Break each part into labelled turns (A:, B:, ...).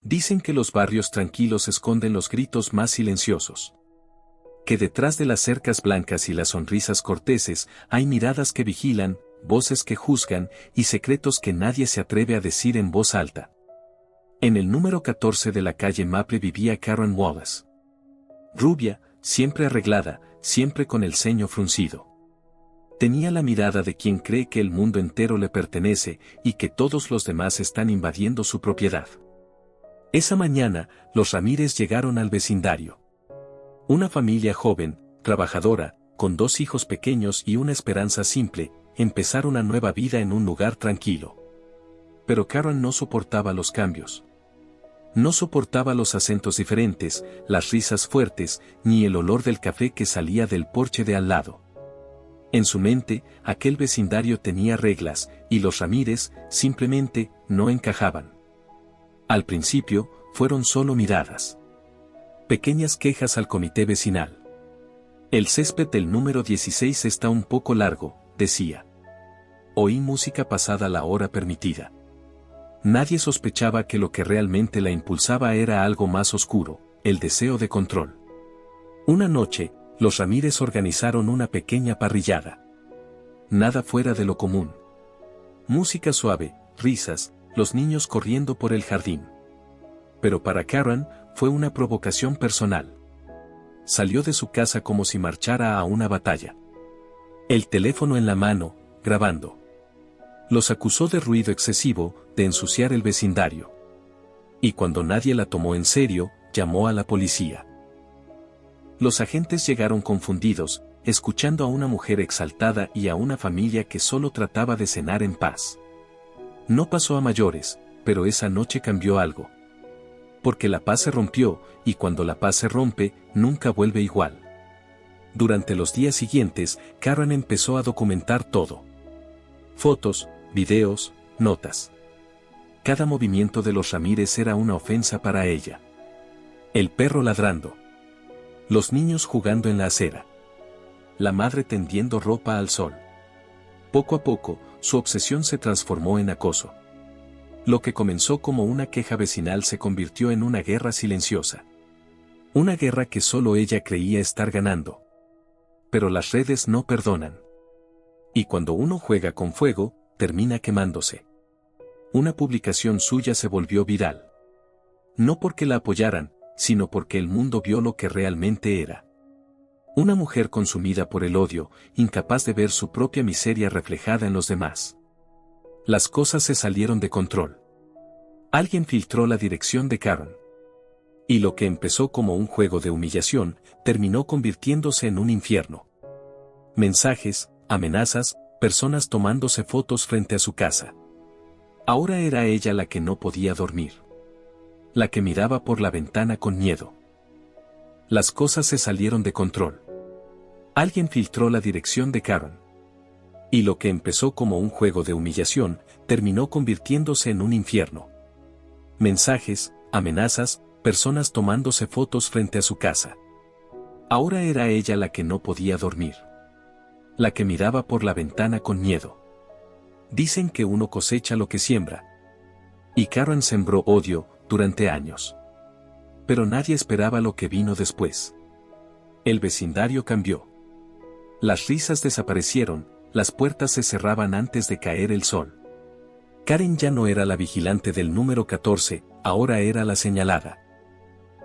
A: Dicen que los barrios tranquilos esconden los gritos más silenciosos. Que detrás de las cercas blancas y las sonrisas corteses hay miradas que vigilan, voces que juzgan y secretos que nadie se atreve a decir en voz alta. En el número 14 de la calle Maple vivía Karen Wallace. Rubia, siempre arreglada, siempre con el ceño fruncido. Tenía la mirada de quien cree que el mundo entero le pertenece y que todos los demás están invadiendo su propiedad. Esa mañana, los Ramírez llegaron al vecindario. Una familia joven, trabajadora, con 2 hijos pequeños y una esperanza simple, empezar una nueva vida en un lugar tranquilo. Pero Karen no soportaba los cambios. No soportaba los acentos diferentes, las risas fuertes, ni el olor del café que salía del porche de al lado. En su mente, aquel vecindario tenía reglas, y los Ramírez, simplemente, no encajaban. Al principio, fueron solo miradas. Pequeñas quejas al comité vecinal. El césped del número 16 está un poco largo, decía. Oí música pasada la hora permitida. Nadie sospechaba que lo que realmente la impulsaba era algo más oscuro, el deseo de control. Una noche, los Ramírez organizaron una pequeña parrillada. Nada fuera de lo común. Música suave, risas, los niños corriendo por el jardín. Pero para Karen, fue una provocación personal. Salió de su casa como si marchara a una batalla. El teléfono en la mano, grabando. Los acusó de ruido excesivo, de ensuciar el vecindario. Y cuando nadie la tomó en serio, llamó a la policía. Los agentes llegaron confundidos, escuchando a una mujer exaltada y a una familia que solo trataba de cenar en paz. No pasó a mayores, pero esa noche cambió algo. Porque la paz se rompió, y cuando la paz se rompe, nunca vuelve igual. Durante los días siguientes, Karen empezó a documentar todo. Fotos, videos, notas. Cada movimiento de los Ramírez era una ofensa para ella. El perro ladrando. Los niños jugando en la acera. La madre tendiendo ropa al sol. Poco a poco, su obsesión se transformó en acoso. Lo que comenzó como una queja vecinal se convirtió en una guerra silenciosa. Una guerra que solo ella creía estar ganando. Pero las redes no perdonan. Y cuando uno juega con fuego, termina quemándose. Una publicación suya se volvió viral. No porque la apoyaran, sino porque el mundo vio lo que realmente era. Una mujer consumida por el odio, incapaz de ver su propia miseria reflejada en los demás. Las cosas se salieron de control. Alguien filtró la dirección de Karen. Y lo que empezó como un juego de humillación, terminó convirtiéndose en un infierno. Mensajes, amenazas, personas tomándose fotos frente a su casa. Ahora era ella la que no podía dormir. La que miraba por la ventana con miedo. Las cosas se salieron de control. Alguien filtró la dirección de Karen. Y lo que empezó como un juego de humillación, terminó convirtiéndose en un infierno. Mensajes, amenazas, personas tomándose fotos frente a su casa. Ahora era ella la que no podía dormir. La que miraba por la ventana con miedo. Dicen que uno cosecha lo que siembra. Y Karen sembró odio durante años. Pero nadie esperaba lo que vino después. El vecindario cambió. Las risas desaparecieron, las puertas se cerraban antes de caer el sol. Karen ya no era la vigilante del número 14, ahora era la señalada.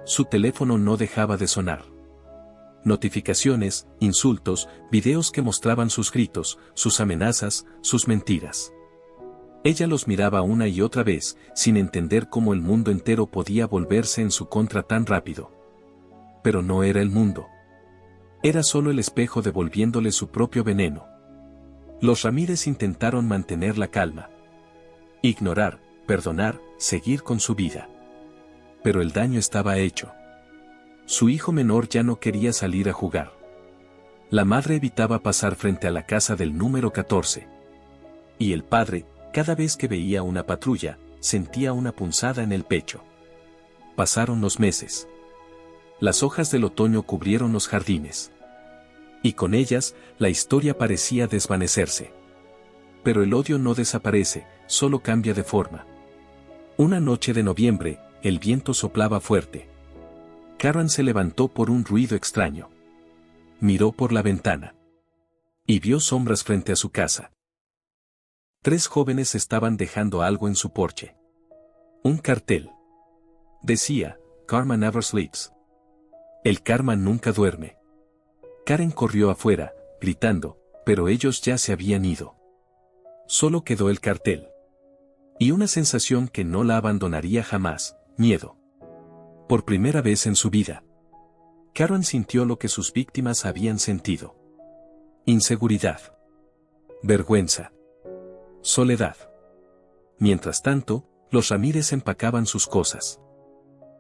A: Su teléfono no dejaba de sonar. Notificaciones, insultos, videos que mostraban sus gritos, sus amenazas, sus mentiras. Ella los miraba una y otra vez, sin entender cómo el mundo entero podía volverse en su contra tan rápido. Pero no era el mundo. Era solo el espejo devolviéndole su propio veneno. Los Ramírez intentaron mantener la calma. Ignorar, perdonar, seguir con su vida. Pero el daño estaba hecho. Su hijo menor ya no quería salir a jugar. La madre evitaba pasar frente a la casa del número 14. Y el padre, cada vez que veía una patrulla, sentía una punzada en el pecho. Pasaron los meses. Las hojas del otoño cubrieron los jardines. Y con ellas, la historia parecía desvanecerse. Pero el odio no desaparece, solo cambia de forma. Una noche de noviembre, el viento soplaba fuerte. Karen se levantó por un ruido extraño. Miró por la ventana. Y vio sombras frente a su casa. 3 jóvenes estaban dejando algo en su porche. Un cartel. Decía, Karma never sleeps. El karma nunca duerme. Karen corrió afuera, gritando, pero ellos ya se habían ido. Solo quedó el cartel. Y una sensación que no la abandonaría jamás, miedo. Por primera vez en su vida, Karen sintió lo que sus víctimas habían sentido. Inseguridad. Vergüenza. Soledad. Mientras tanto, los Ramírez empacaban sus cosas.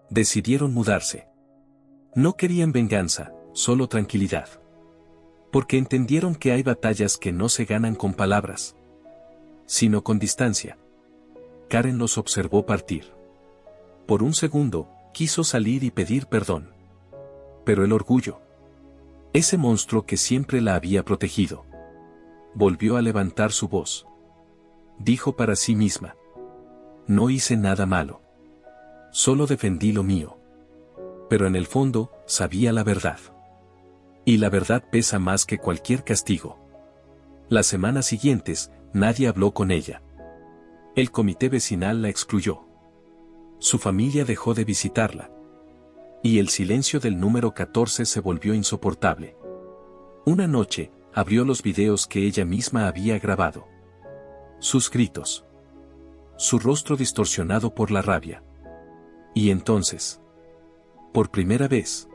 A: Decidieron mudarse. No querían venganza, solo tranquilidad. Porque entendieron que hay batallas que no se ganan con palabras, sino con distancia. Karen los observó partir. Por un segundo, quiso salir y pedir perdón. Pero el orgullo, ese monstruo que siempre la había protegido, volvió a levantar su voz. Dijo para sí misma: no hice nada malo. Solo defendí lo mío. Pero en el fondo, sabía la verdad. Y la verdad pesa más que cualquier castigo. Las semanas siguientes, nadie habló con ella. El comité vecinal la excluyó. Su familia dejó de visitarla. Y el silencio del número 14 se volvió insoportable. Una noche, abrió los videos que ella misma había grabado. Sus gritos. Su rostro distorsionado por la rabia. Y entonces, por primera vez,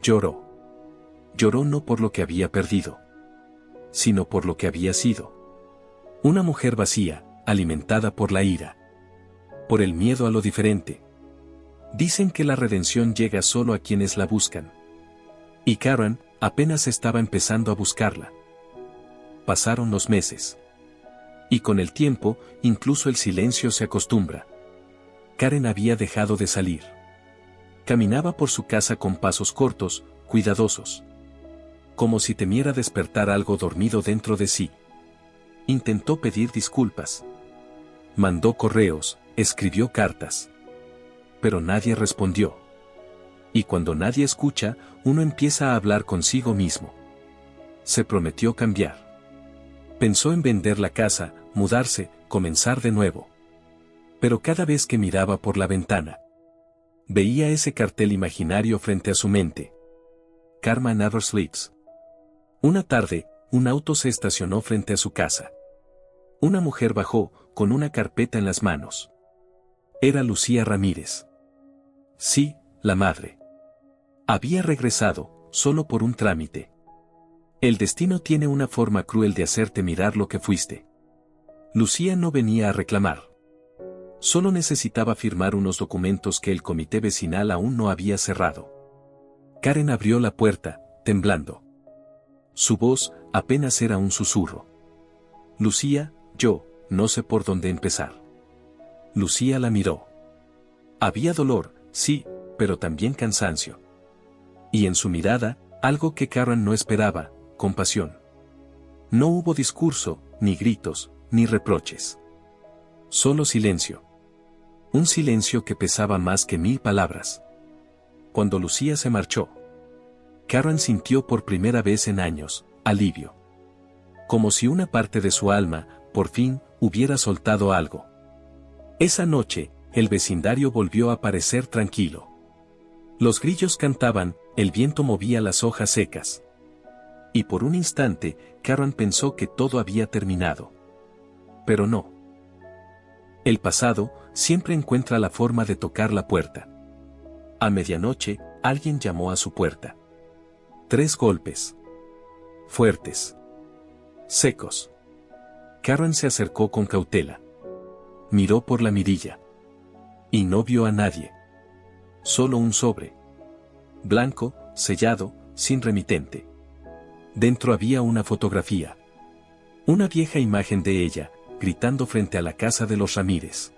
A: lloró. Lloró no por lo que había perdido, sino por lo que había sido. Una mujer vacía, alimentada por la ira. Por el miedo a lo diferente. Dicen que la redención llega solo a quienes la buscan. Y Karen apenas estaba empezando a buscarla. Pasaron los meses. Y con el tiempo, incluso el silencio se acostumbra. Karen había dejado de salir. Caminaba por su casa con pasos cortos, cuidadosos. Como si temiera despertar algo dormido dentro de sí. Intentó pedir disculpas. Mandó correos, escribió cartas. Pero nadie respondió. Y cuando nadie escucha, uno empieza a hablar consigo mismo. Se prometió cambiar. Pensó en vender la casa, mudarse, comenzar de nuevo. Pero cada vez que miraba por la ventana, veía ese cartel imaginario frente a su mente. Karma never sleeps. Una tarde, un auto se estacionó frente a su casa. Una mujer bajó, con una carpeta en las manos. Era Lucía Ramírez. Sí, la madre. Había regresado, solo por un trámite. El destino tiene una forma cruel de hacerte mirar lo que fuiste. Lucía no venía a reclamar. Solo necesitaba firmar unos documentos que el comité vecinal aún no había cerrado. Karen abrió la puerta, temblando. Su voz apenas era un susurro. Lucía, yo, no sé por dónde empezar. Lucía la miró. Había dolor, sí, pero también cansancio. Y en su mirada, algo que Karen no esperaba, compasión. No hubo discurso, ni gritos, ni reproches. Solo silencio. Un silencio que pesaba más que 1000 palabras. Cuando Lucía se marchó, Karen sintió por primera vez en años, alivio. Como si una parte de su alma, por fin, hubiera soltado algo. Esa noche, el vecindario volvió a parecer tranquilo. Los grillos cantaban, el viento movía las hojas secas. Y por un instante, Karen pensó que todo había terminado. Pero no. El pasado siempre encuentra la forma de tocar la puerta. A medianoche, alguien llamó a su puerta. 3 golpes. Fuertes. Secos. Karen se acercó con cautela. Miró por la mirilla. Y no vio a nadie. Solo un sobre. Blanco, sellado, sin remitente. Dentro había una fotografía. Una vieja imagen de ella, gritando frente a la casa de los Ramírez.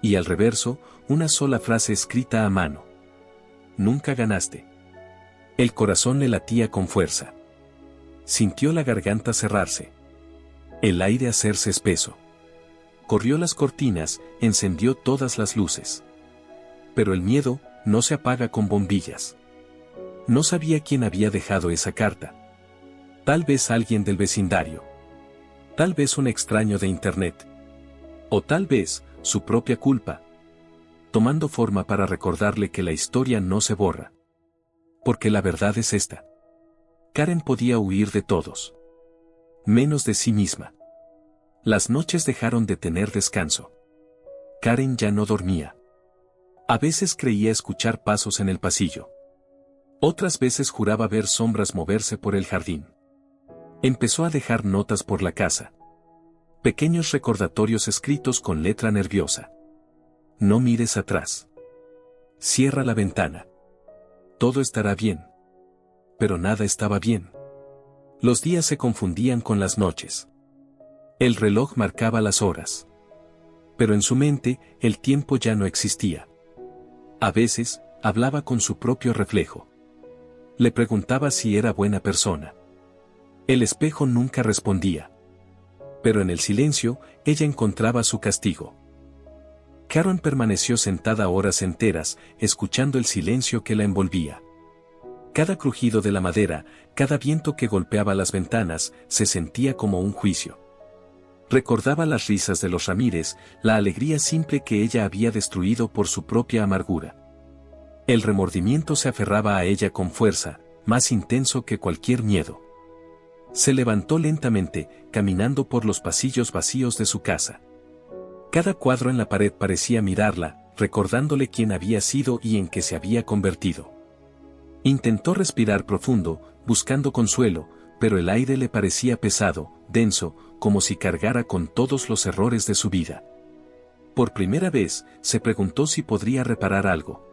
A: Y al reverso, una sola frase escrita a mano. Nunca ganaste. El corazón le latía con fuerza. Sintió la garganta cerrarse. El aire hacerse espeso. Corrió las cortinas, encendió todas las luces. Pero el miedo no se apaga con bombillas. No sabía quién había dejado esa carta. Tal vez alguien del vecindario. Tal vez un extraño de internet. O tal vez su propia culpa, tomando forma para recordarle que la historia no se borra. Porque la verdad es esta. Karen podía huir de todos, menos de sí misma. Las noches dejaron de tener descanso. Karen ya no dormía. A veces creía escuchar pasos en el pasillo. Otras veces juraba ver sombras moverse por el jardín. Empezó a dejar notas por la casa. Pequeños recordatorios escritos con letra nerviosa. No mires atrás. Cierra la ventana. Todo estará bien. Pero nada estaba bien. Los días se confundían con las noches. El reloj marcaba las horas. Pero en su mente, el tiempo ya no existía. A veces, hablaba con su propio reflejo. Le preguntaba si era buena persona. El espejo nunca respondía. Pero en el silencio, ella encontraba su castigo. Karen permaneció sentada horas enteras, escuchando el silencio que la envolvía. Cada crujido de la madera, cada viento que golpeaba las ventanas, se sentía como un juicio. Recordaba las risas de los Ramírez, la alegría simple que ella había destruido por su propia amargura. El remordimiento se aferraba a ella con fuerza, más intenso que cualquier miedo. Se levantó lentamente, caminando por los pasillos vacíos de su casa. Cada cuadro en la pared parecía mirarla, recordándole quién había sido y en qué se había convertido. Intentó respirar profundo, buscando consuelo, pero el aire le parecía pesado, denso, como si cargara con todos los errores de su vida. Por primera vez, se preguntó si podría reparar algo.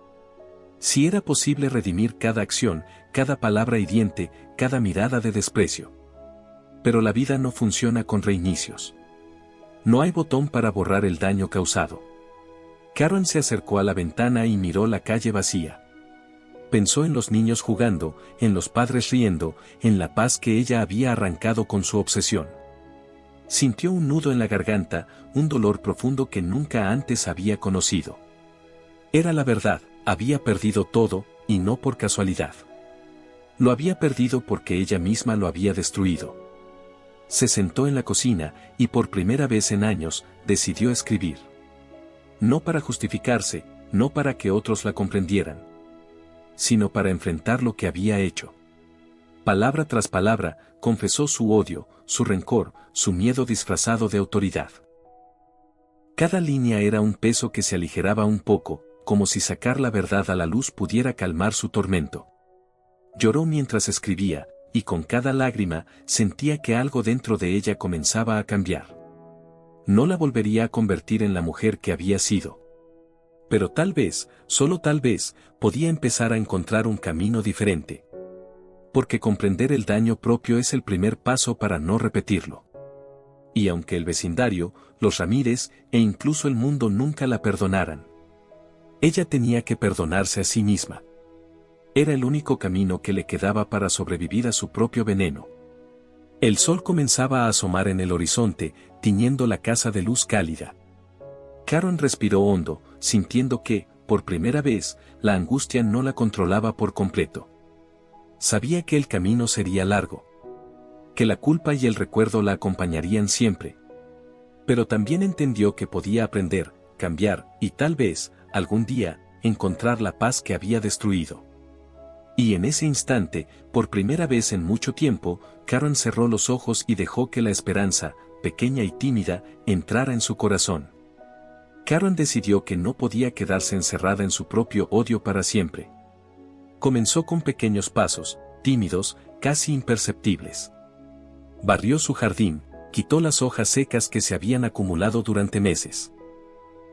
A: Si era posible redimir cada acción, cada palabra hiriente, cada mirada de desprecio. Pero la vida no funciona con reinicios. No hay botón para borrar el daño causado. Karen se acercó a la ventana y miró la calle vacía. Pensó en los niños jugando, en los padres riendo, en la paz que ella había arrancado con su obsesión. Sintió un nudo en la garganta, un dolor profundo que nunca antes había conocido. Era la verdad, había perdido todo, y no por casualidad. Lo había perdido porque ella misma lo había destruido. Se sentó en la cocina, y por primera vez en años, decidió escribir. No para justificarse, no para que otros la comprendieran, sino para enfrentar lo que había hecho. Palabra tras palabra, confesó su odio, su rencor, su miedo disfrazado de autoridad. Cada línea era un peso que se aligeraba un poco, como si sacar la verdad a la luz pudiera calmar su tormento. Lloró mientras escribía, y con cada lágrima, sentía que algo dentro de ella comenzaba a cambiar. No la volvería a convertir en la mujer que había sido. Pero tal vez, solo tal vez, podía empezar a encontrar un camino diferente. Porque comprender el daño propio es el primer paso para no repetirlo. Y aunque el vecindario, los Ramírez e incluso el mundo nunca la perdonaran, ella tenía que perdonarse a sí misma. Era el único camino que le quedaba para sobrevivir a su propio veneno. El sol comenzaba a asomar en el horizonte, tiñendo la casa de luz cálida. Karen respiró hondo, sintiendo que, por primera vez, la angustia no la controlaba por completo. Sabía que el camino sería largo. Que la culpa y el recuerdo la acompañarían siempre. Pero también entendió que podía aprender, cambiar, y tal vez, algún día, encontrar la paz que había destruido. Y en ese instante, por primera vez en mucho tiempo, Karen cerró los ojos y dejó que la esperanza, pequeña y tímida, entrara en su corazón. Karen decidió que no podía quedarse encerrada en su propio odio para siempre. Comenzó con pequeños pasos, tímidos, casi imperceptibles. Barrió su jardín, quitó las hojas secas que se habían acumulado durante meses.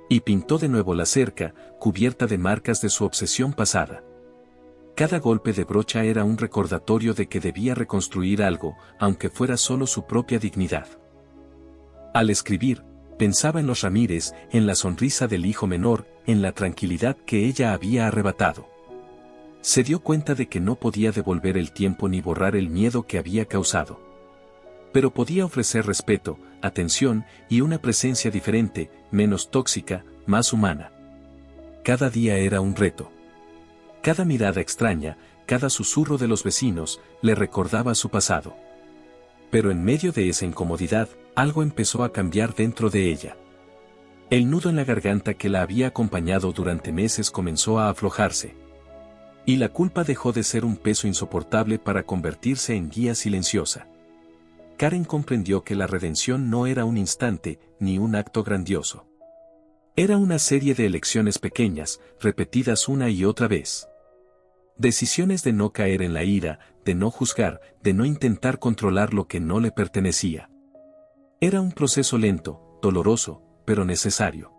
A: Y pintó de nuevo la cerca, cubierta de marcas de su obsesión pasada. Cada golpe de brocha era un recordatorio de que debía reconstruir algo, aunque fuera solo su propia dignidad. Al escribir, pensaba en los Ramírez, en la sonrisa del hijo menor, en la tranquilidad que ella había arrebatado. Se dio cuenta de que no podía devolver el tiempo ni borrar el miedo que había causado. Pero podía ofrecer respeto, atención y una presencia diferente, menos tóxica, más humana. cada día era un reto. Cada mirada extraña, cada susurro de los vecinos, le recordaba su pasado. Pero en medio de esa incomodidad, algo empezó a cambiar dentro de ella. El nudo en la garganta que la había acompañado durante meses comenzó a aflojarse. Y la culpa dejó de ser un peso insoportable para convertirse en guía silenciosa. Karen comprendió que la redención no era un instante, ni un acto grandioso. Era una serie de elecciones pequeñas, repetidas una y otra vez. Decisiones de no caer en la ira, de no juzgar, de no intentar controlar lo que no le pertenecía. Era un proceso lento, doloroso, pero necesario.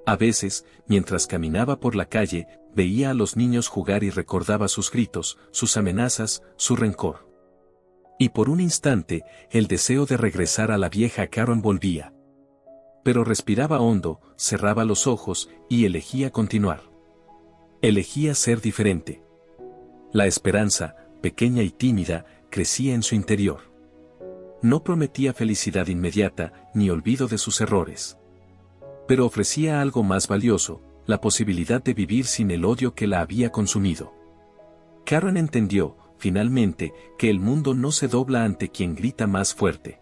A: A veces, mientras caminaba por la calle, veía a los niños jugar y recordaba sus gritos, sus amenazas, su rencor. Y por un instante, el deseo de regresar a la vieja Karen volvía. Pero respiraba hondo, cerraba los ojos y elegía continuar. Elegía ser diferente. La esperanza, pequeña y tímida, crecía en su interior. No prometía felicidad inmediata, ni olvido de sus errores. Pero ofrecía algo más valioso, la posibilidad de vivir sin el odio que la había consumido. Karen entendió, finalmente, que el mundo no se dobla ante quien grita más fuerte.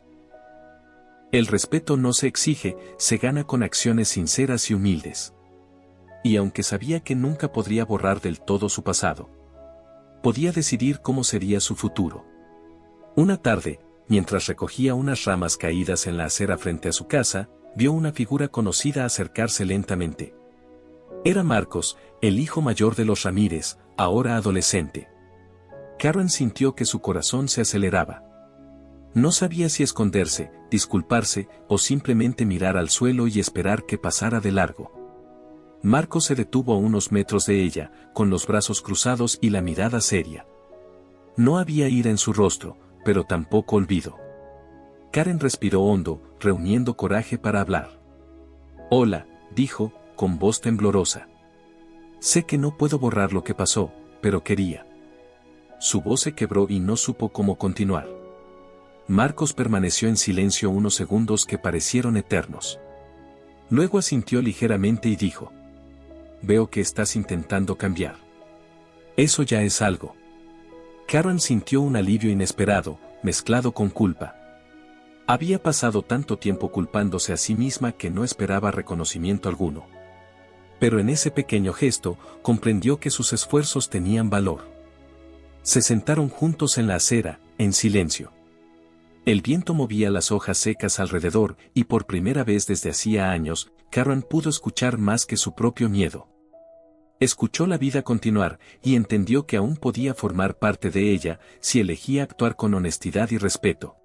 A: El respeto no se exige, se gana con acciones sinceras y humildes. Y aunque sabía que nunca podría borrar del todo su pasado, podía decidir cómo sería su futuro. Una tarde, mientras recogía unas ramas caídas en la acera frente a su casa, vio una figura conocida acercarse lentamente. Era Marcos, el hijo mayor de los Ramírez, ahora adolescente. Karen sintió que su corazón se aceleraba. No sabía si esconderse, disculparse o simplemente mirar al suelo y esperar que pasara de largo. Marcos se detuvo a unos metros de ella, con los brazos cruzados y la mirada seria. No había ira en su rostro, pero tampoco olvido. Karen respiró hondo, reuniendo coraje para hablar. «Hola», dijo, con voz temblorosa. «Sé que no puedo borrar lo que pasó, pero quería». Su voz se quebró y no supo cómo continuar. Marcos permaneció en silencio unos segundos que parecieron eternos. Luego asintió ligeramente y dijo: «Veo que estás intentando cambiar. Eso ya es algo». Karen sintió un alivio inesperado, mezclado con culpa. Había pasado tanto tiempo culpándose a sí misma que no esperaba reconocimiento alguno. Pero en ese pequeño gesto, comprendió que sus esfuerzos tenían valor. Se sentaron juntos en la acera, en silencio. El viento movía las hojas secas alrededor y por primera vez desde hacía años, Karen pudo escuchar más que su propio miedo. Escuchó la vida continuar y entendió que aún podía formar parte de ella si elegía actuar con honestidad y respeto.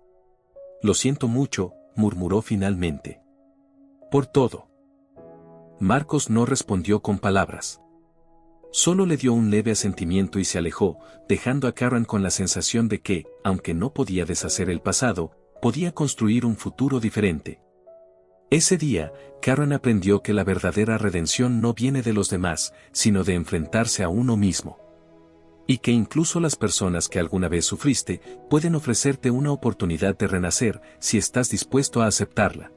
A: «Lo siento mucho», murmuró finalmente. «Por todo». Marcos no respondió con palabras. Solo le dio un leve asentimiento y se alejó, dejando a Karen con la sensación de que, aunque no podía deshacer el pasado, podía construir un futuro diferente. Ese día, Karen aprendió que la verdadera redención no viene de los demás, sino de enfrentarse a uno mismo. Y que incluso las personas que alguna vez sufriste pueden ofrecerte una oportunidad de renacer si estás dispuesto a aceptarla.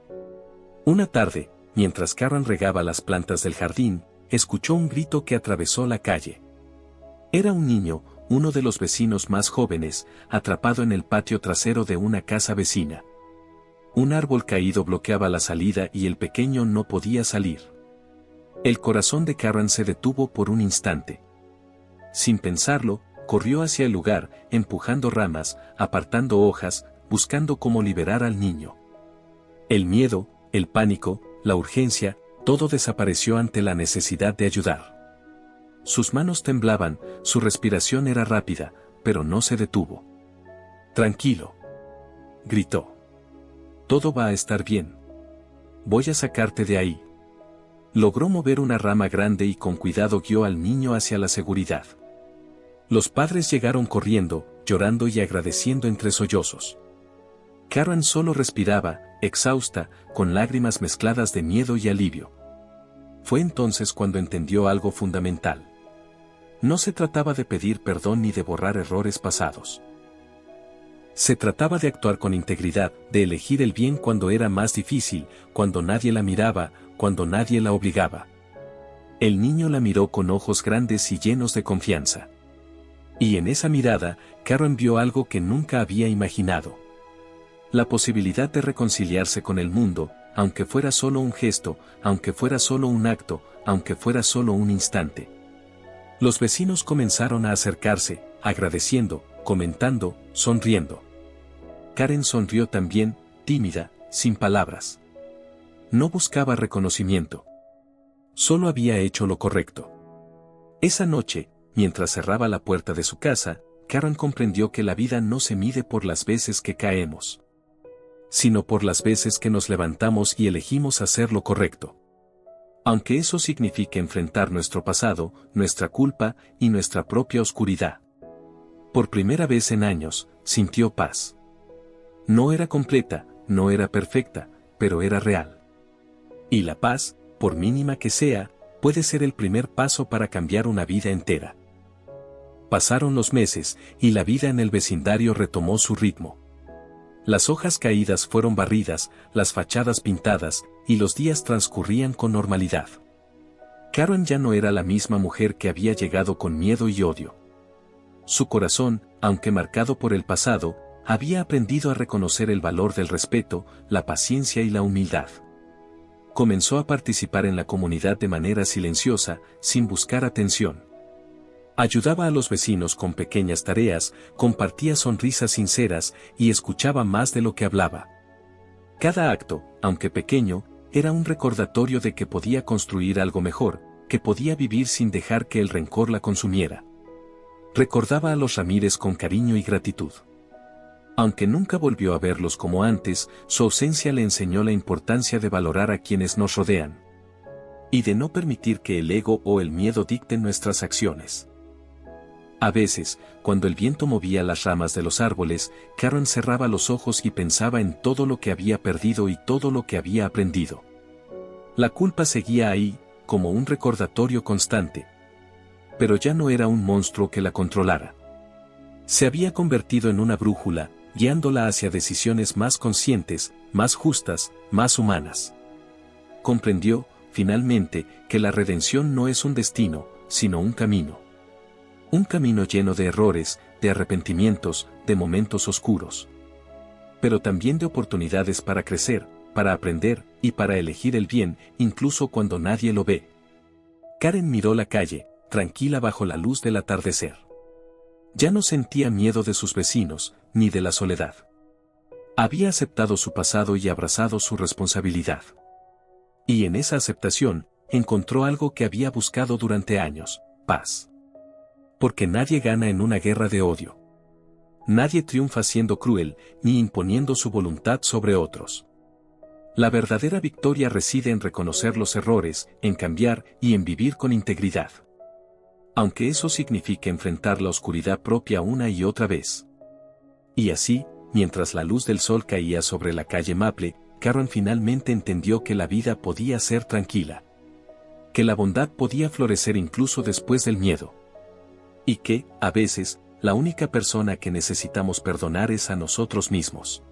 A: Una tarde, mientras Karen regaba las plantas del jardín, escuchó un grito que atravesó la calle. Era un niño, uno de los vecinos más jóvenes, atrapado en el patio trasero de una casa vecina. Un árbol caído bloqueaba la salida y el pequeño no podía salir. El corazón de Karen se detuvo por un instante. Sin pensarlo, corrió hacia el lugar, empujando ramas, apartando hojas, buscando cómo liberar al niño. El miedo, el pánico, la urgencia, todo desapareció ante la necesidad de ayudar. Sus manos temblaban, su respiración era rápida, pero no se detuvo. «Tranquilo», gritó. «Todo va a estar bien. Voy a sacarte de ahí». Logró mover una rama grande y con cuidado guió al niño hacia la seguridad. Los padres llegaron corriendo, llorando y agradeciendo entre sollozos. Karen solo respiraba, exhausta, con lágrimas mezcladas de miedo y alivio. Fue entonces cuando entendió algo fundamental. No se trataba de pedir perdón ni de borrar errores pasados. Se trataba de actuar con integridad, de elegir el bien cuando era más difícil, cuando nadie la miraba, cuando nadie la obligaba. El niño la miró con ojos grandes y llenos de confianza. Y en esa mirada, Karen vio algo que nunca había imaginado. La posibilidad de reconciliarse con el mundo, aunque fuera solo un gesto, aunque fuera solo un acto, aunque fuera solo un instante. Los vecinos comenzaron a acercarse, agradeciendo, comentando, sonriendo. Karen sonrió también, tímida, sin palabras. No buscaba reconocimiento. Solo había hecho lo correcto. Esa noche, mientras cerraba la puerta de su casa, Karen comprendió que la vida no se mide por las veces que caemos, sino por las veces que nos levantamos y elegimos hacer lo correcto. Aunque eso signifique enfrentar nuestro pasado, nuestra culpa y nuestra propia oscuridad. Por primera vez en años, sintió paz. No era completa, no era perfecta, pero era real. Y la paz, por mínima que sea, puede ser el primer paso para cambiar una vida entera. Pasaron los meses, y la vida en el vecindario retomó su ritmo. Las hojas caídas fueron barridas, las fachadas pintadas, y los días transcurrían con normalidad. Karen ya no era la misma mujer que había llegado con miedo y odio. Su corazón, aunque marcado por el pasado, había aprendido a reconocer el valor del respeto, la paciencia y la humildad. Comenzó a participar en la comunidad de manera silenciosa, sin buscar atención. Ayudaba a los vecinos con pequeñas tareas, compartía sonrisas sinceras y escuchaba más de lo que hablaba. Cada acto, aunque pequeño, era un recordatorio de que podía construir algo mejor, que podía vivir sin dejar que el rencor la consumiera. Recordaba a los Ramírez con cariño y gratitud. Aunque nunca volvió a verlos como antes, su ausencia le enseñó la importancia de valorar a quienes nos rodean. Y de no permitir que el ego o el miedo dicten nuestras acciones. A veces, cuando el viento movía las ramas de los árboles, Karen cerraba los ojos y pensaba en todo lo que había perdido y todo lo que había aprendido. La culpa seguía ahí, como un recordatorio constante. Pero ya no era un monstruo que la controlara. Se había convertido en una brújula, guiándola hacia decisiones más conscientes, más justas, más humanas. Comprendió, finalmente, que la redención no es un destino, sino un camino. Un camino lleno de errores, de arrepentimientos, de momentos oscuros. Pero también de oportunidades para crecer, para aprender, y para elegir el bien, incluso cuando nadie lo ve. Karen miró la calle, tranquila bajo la luz del atardecer. Ya no sentía miedo de sus vecinos, ni de la soledad. Había aceptado su pasado y abrazado su responsabilidad. Y en esa aceptación, encontró algo que había buscado durante años: paz. Porque nadie gana en una guerra de odio. Nadie triunfa siendo cruel, ni imponiendo su voluntad sobre otros. La verdadera victoria reside en reconocer los errores, en cambiar y en vivir con integridad. Aunque eso signifique enfrentar la oscuridad propia una y otra vez. Y así, mientras la luz del sol caía sobre la calle Maple, Karen finalmente entendió que la vida podía ser tranquila. Que la bondad podía florecer incluso después del miedo. Y que, a veces, la única persona que necesitamos perdonar es a nosotros mismos.